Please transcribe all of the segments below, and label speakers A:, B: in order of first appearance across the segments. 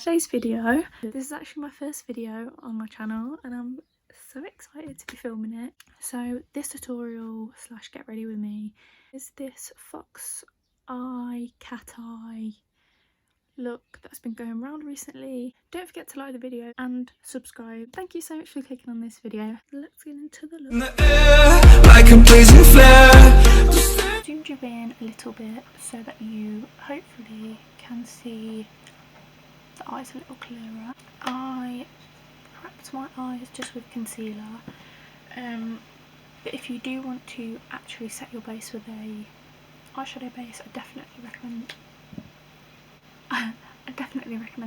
A: today's video. This is actually my first video on my channel and I'm so excited to be filming it. So this tutorial slash get ready with me is this fox eye, cat eye look that's been going around recently. Don't forget to like the video and subscribe. Thank you so much for clicking on this video. Let's get into the look. Like a blazing flare. Zoomed you in a little bit so that you hopefully can see the eyes a little clearer. I prepped my eyes just with concealer, but if you do want to actually set your base with a eyeshadow base, I definitely recommend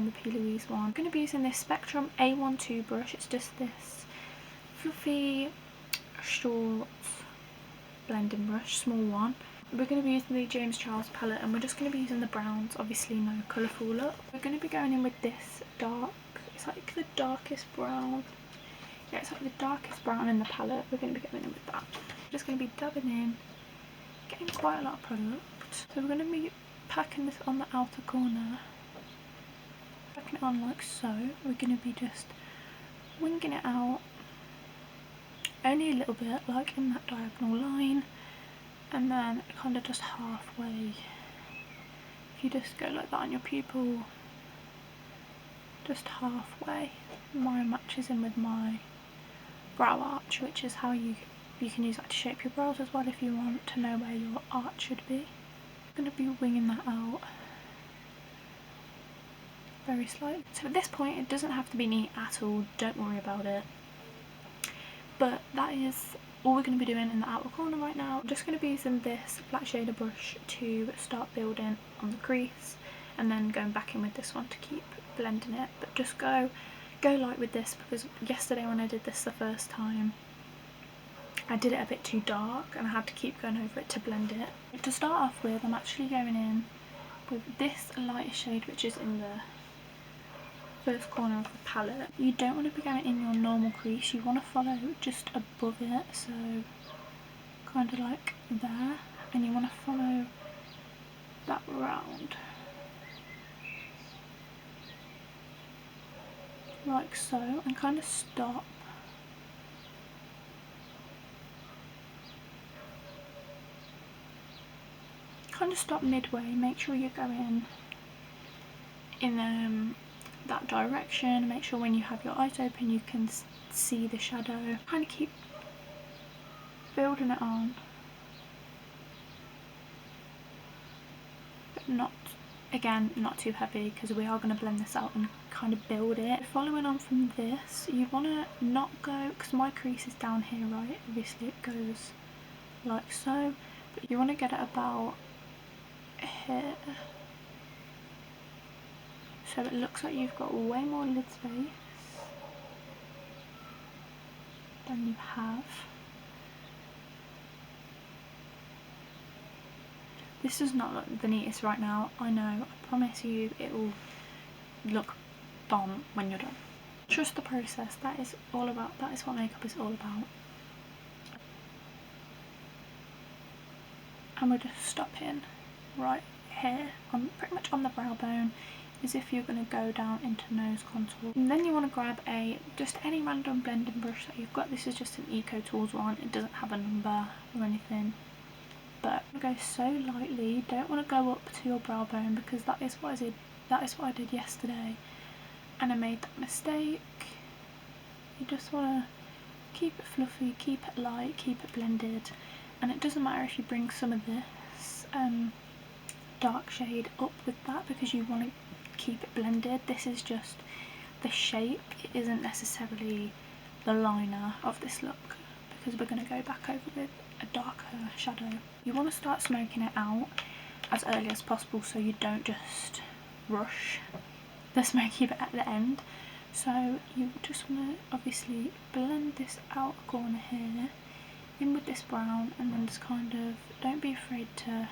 A: the P. Louise one. I'm going to be using this Spectrum A12 brush. It's just this fluffy, short blending brush, small one. We're going to be using the James Charles palette and we're just going to be using the browns, obviously no colourful look. We're going to be going in with this dark, it's like the darkest brown. Yeah, it's like the darkest brown in the palette. We're going to be going in with that. We're just going to be dabbing in, getting quite a lot of product. So we're going to be packing this on the outer corner, packing it on like so. We're going to be just winging it out, only a little bit, like in that diagonal line. And then kind of just halfway, if you just go like that on your pupil, just halfway. Mine matches in with my brow arch, which is how you can use that to shape your brows as well if you want to know where your arch should be. I'm going to be winging that out very slightly. So at this point it doesn't have to be neat at all, don't worry about it. But that is all we're going to be doing in the outer corner right now. I'm just going to be using this black shader brush to start building on the crease and then going back in with this one to keep blending it. But just go light with this, because yesterday when I did this the first time I did it a bit too dark and I had to keep going over it to blend it. To start off with, I'm actually going in with this lighter shade which is in the first corner of the palette. You don't want to be going in your normal crease, you want to follow just above it, so kind of like there, and you want to follow that round like so, and kind of stop midway. Make sure you're going in that direction. Make sure when you have your eyes open you can see the shadow. Kind of keep building it on, but not too heavy, because we are going to blend this out and kind of build it. Following on from this, you want to not go, because my crease is down here, right, obviously it goes like so, but you want to get it about here, so it looks like you've got way more lid space than you have. This does not look the neatest right now, I know. I promise you it will look bomb when you're done. Trust the process, that is what makeup is all about. And we're just stopping right here, pretty much on the brow bone, as if you're going to go down into nose contour. And then you want to grab just any random blending brush that you've got. This is just an Eco Tools one, it doesn't have a number or anything. But go so lightly, don't want to go up to your brow bone, because that is what I did yesterday and I made that mistake. You just want to keep it fluffy, keep it light, keep it blended, and it doesn't matter if you bring some of this dark shade up with that, because you want to keep it blended. This is just the shape, it isn't necessarily the liner of this look, because we're going to go back over with a darker shadow. You want to start smoking it out as early as possible so you don't just rush the smoky bit at the end. So you just want to obviously blend this outer corner here in with this brown, and then just kind of, don't be afraid to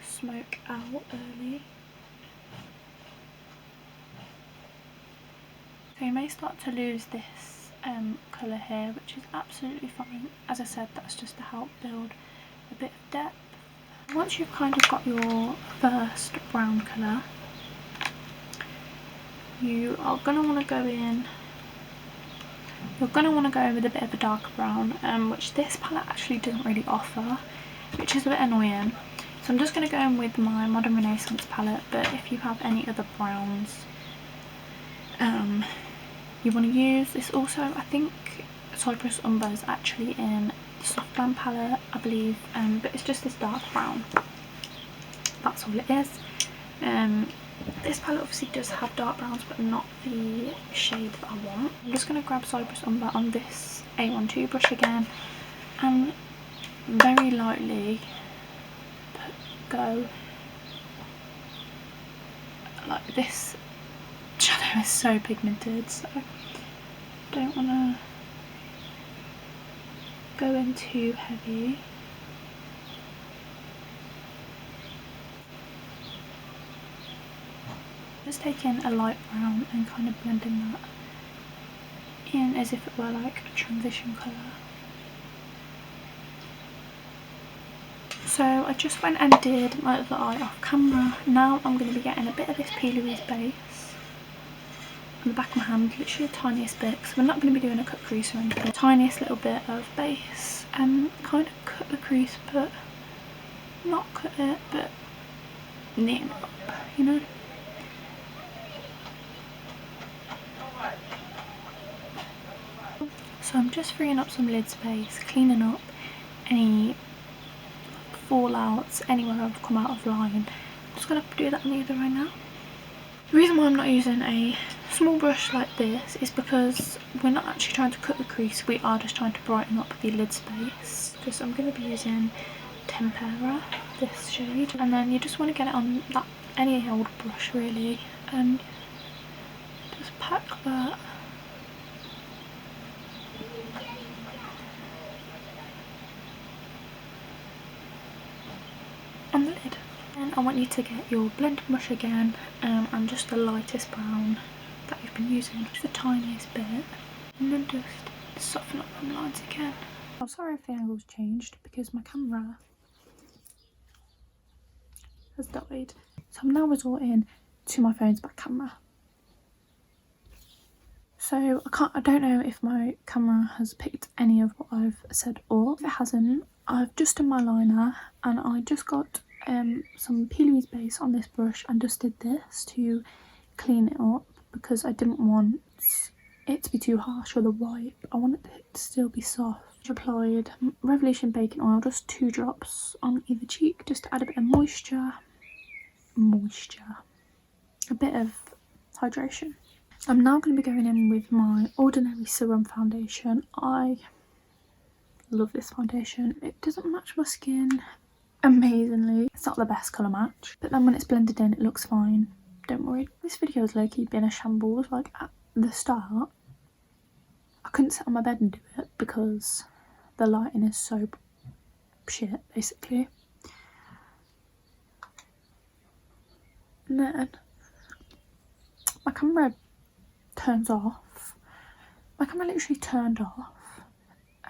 A: smoke out early. So you may start to lose this colour here, which is absolutely fine. As I said, that's just to help build a bit of depth. Once you've kind of got your first brown colour, you are going to want to go in, you're going to want to go in with a bit of a darker brown, which this palette actually doesn't really offer, which is a bit annoying. So I'm just going to go in with my Modern Renaissance palette, but if you have any other browns you want to use this. Also, I think Cypress Umber is actually in the Soft Glam palette, I believe, but it's just this dark brown. That's all it is. This palette obviously does have dark browns, but not the shade that I want. I'm just going to grab Cypress Umber on this A12 brush again and very lightly go like this. Shadow is so pigmented, so I don't want to go in too heavy. Just taking a light brown and kind of blending that in as if it were like a transition colour. So I just went and did my other eye off camera. Now I'm going to be getting a bit of this P. Louise base on the back of my hand, literally the tiniest bit, because we're not going to be doing a cut crease or anything. The tiniest little bit of base and kind of cut the crease, but not cut it, but near it up, you know. So I'm just freeing up some lid space, cleaning up any fallouts, anywhere I've come out of line. I'm just going to do that on the other eye now. The reason why I'm not using a small brush like this is because we're not actually trying to cut the crease, we are just trying to brighten up the lid space. Just I'm going to be using Tempera, this shade, and then you just want to get it on that any old brush really, and just pack that on the lid. And I want you to get your blending brush again and just the lightest brown that you've been using, just the tiniest bit, and then just soften up them lines again. I'm sorry if the angle's changed because my camera has died. So I'm now resorting to my phone's back camera. So I don't know if my camera has picked any of what I've said, or if it hasn't, I've just done my liner and I just got some P. Louise base on this brush and just did this to clean it up because I didn't want it to be too harsh or the wipe. I wanted it to still be soft. I applied Revolution Baking Oil, just 2 drops on either cheek, just to add a bit of moisture, a bit of hydration. I'm now going to be going in with my Ordinary Serum foundation. I love this foundation. It doesn't match my skin amazingly. It's not the best colour match, but then when it's blended in it looks fine. Don't worry. This video has low-key been a shambles. Like at the start I couldn't sit on my bed and do it because the lighting is so shit basically. And then my camera turns off. My camera literally turned off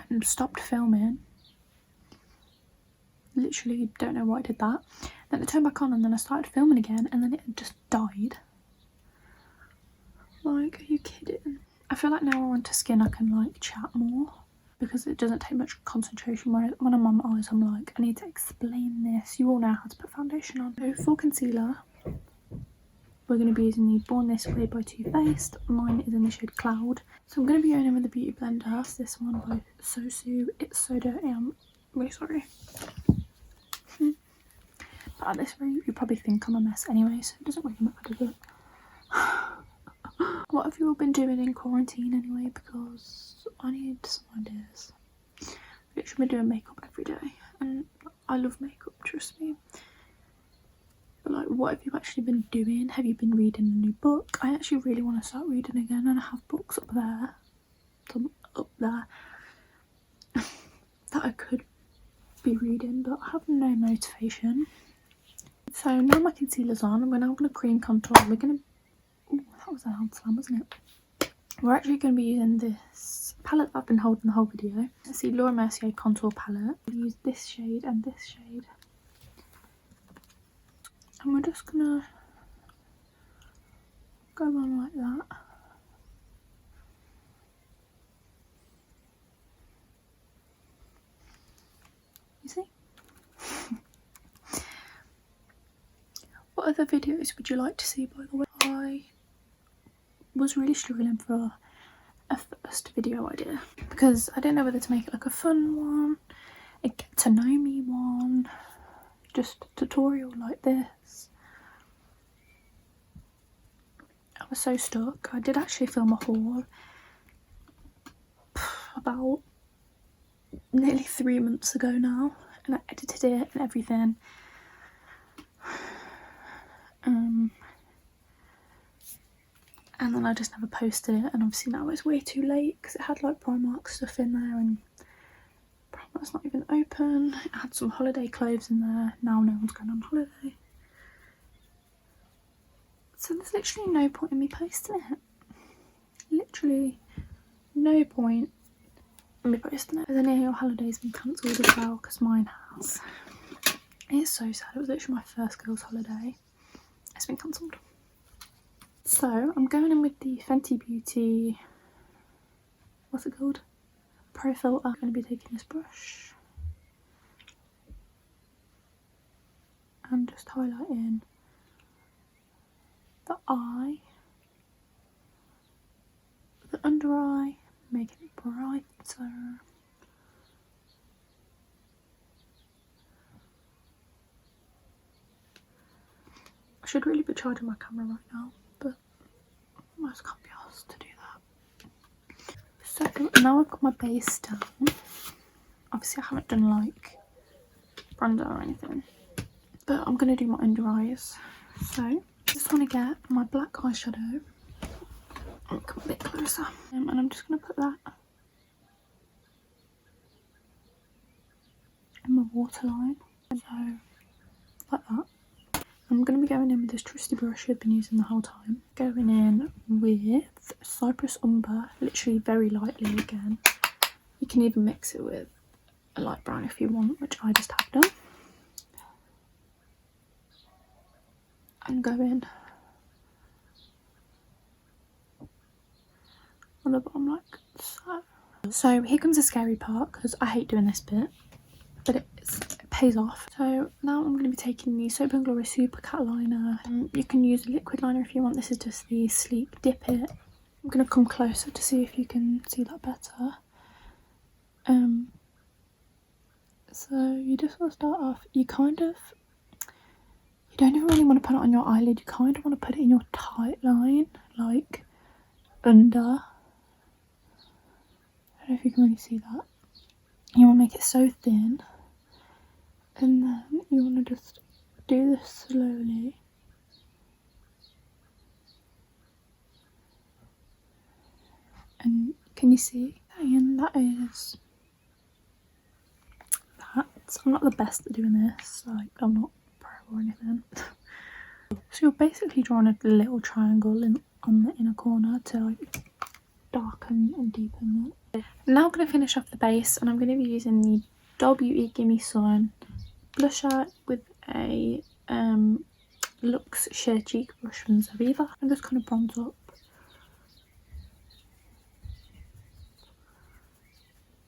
A: and stopped filming. Literally don't know why it did that. Then it turned back on and then I started filming again and then it just died. Like, are you kidding? I feel like now I want to skin I can like chat more because it doesn't take much concentration. When I'm on my eyes I'm like, I need to explain this. You all know how to put foundation on. So for concealer we're going to be using the Born This Way by Too Faced. Mine is in the shade Cloud. So I'm going to be going in with the Beauty Blender. It's this one by Sosu. It's so dirty, I'm really sorry. But at this rate you probably think I'm a mess anyway, so it doesn't really matter, does it? What have you all been doing in quarantine anyway, because I need some ideas. I've literally been doing makeup every day and I love makeup, trust me. But like, what have you actually been doing? Have you been reading a new book? I actually really want to start reading again and I have books up there, that I could be reading, but I have no motivation. So now my concealer's on, we're now going to cream contour. We're going to, ooh, that was a hard slam, wasn't it? We're actually going to be using this palette that I've been holding the whole video. It's the Laura Mercier contour palette. We'll use this shade and this shade. And we're just gonna go on like that. You see? What other videos would you like to see, by the way? I was really struggling for a first video idea because I didn't know whether to make it like a fun one, a get to know me one, just a tutorial like this. I was so stuck. I did actually film a haul about nearly 3 months ago now, and I edited it and everything. And then I just never posted it, and obviously now it's way too late because it had like Primark stuff in there and Primark's not even open. It had some holiday clothes in there. Now no one's going on holiday. So there's literally no point in me posting it. Literally no point in me posting it. Has any of your holidays been cancelled as well? Because mine has. It's so sad. It was literally my first girls' holiday. It's been cancelled. So I'm going in with the Fenty Beauty, what's it called? Pro Filter. I'm going to be taking this brush and just highlighting the eye, the under eye, making it brighter. I should really be charging my camera right now, but I just can't be asked to do that. So now I've got my base down. Obviously I haven't done like bronzer or anything, but I'm going to do my under eyes. So I just want to get my black eyeshadow. I'll come a bit closer. And I'm just going to put that in my waterline. So like that. I'm going to be going in with this trusty brush I've been using the whole time. Going in with Cypress Umber, literally very lightly again. You can even mix it with a light brown if you want, which I just have done. And go in on the bottom like so. So here comes the scary part because I hate doing this bit, but it pays off. So now I'm going to be taking the Soap & Glory Super Cat Liner. You can use a liquid liner if you want. This is just the Sleek Dip It. I'm going to come closer to see if you can see that better. So you just want to start off, you don't even really want to put it on your eyelid, you kind of want to put it in your tight line, like under. I don't know if you can really see that. You want to make it so thin, and then you want to just do this slowly. And can you see? And that is that. I'm not the best at doing this, like I'm not pro or anything. So you're basically drawing a little triangle on the inner corner to like darken and deepen it. Now I'm going to finish off the base, and I'm going to be using the Doll Beauty Gimme Sun blusher with a Luxe Sheer Cheek brush from Zoeva, and just kind of bronze up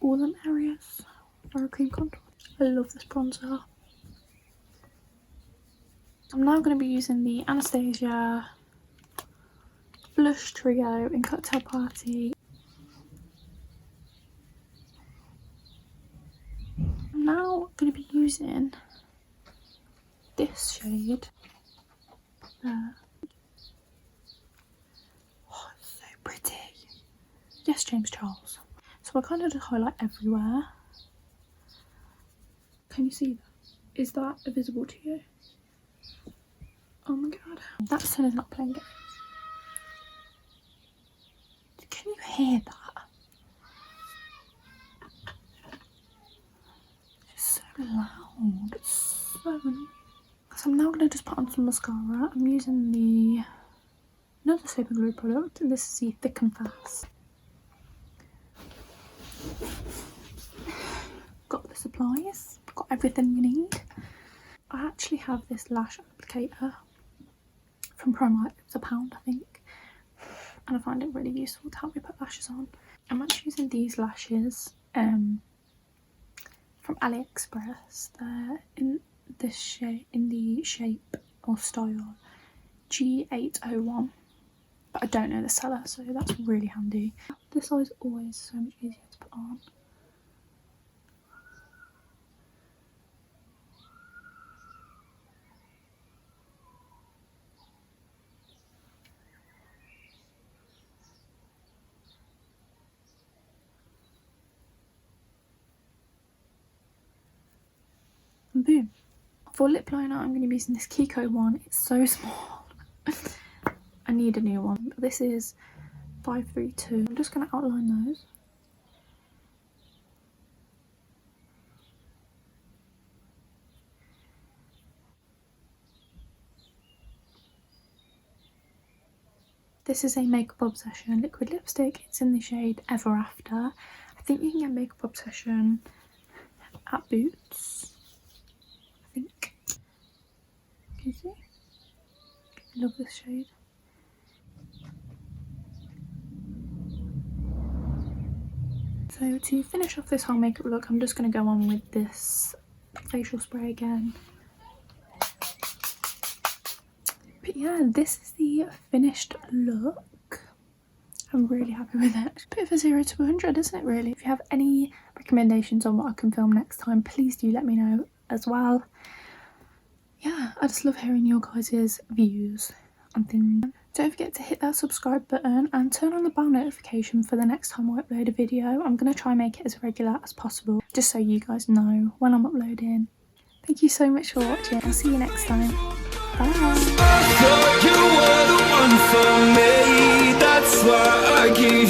A: all them areas for a cream contour. I love this bronzer. I'm now going to be using the Anastasia Blush Trio in Cocktail Party. I'm now going to be using this shade. Oh, it's so pretty. Yes, James Charles. So I kind of just highlight everywhere. Can you see that? Is that visible to you? Oh my god. That sun is not playing games. Can you hear that? It's so loud. It's so annoying. So I'm now going to just put on some mascara. I'm using another Soap & Glory product, and this is the Thick and Fast. Got the supplies, got everything you need. I actually have this lash applicator from Primark. It was £1, I think. and I find it really useful to help me put lashes on. I'm actually using these lashes from AliExpress. They're in this shape, or style G801, but I don't know the seller, so that's really handy. This eye is always so much easier to put on. And boom. For lip liner, I'm going to be using this Kiko one. It's so small. I need a new one. This is 532. I'm just going to outline those. This is a Makeup Obsession liquid lipstick. It's in the shade Ever After. I think you can get Makeup Obsession at Boots. I think. Can you see? I love this shade. So to finish off this whole makeup look, I'm just going to go on with this facial spray again. But yeah, this is the finished look. I'm really happy with it. It's a bit of a 0 to 100, isn't it really? If you have any recommendations on what I can film next time, please do let me know as well. Yeah, I just love hearing your guys' views on things. Don't forget to hit that subscribe button and turn on the bell notification for the next time I upload a video. I'm going to try and make it as regular as possible, just so you guys know when I'm uploading. Thank you so much for watching. I'll see you next time. Bye.
B: I thought you were the one for me. That's why I keep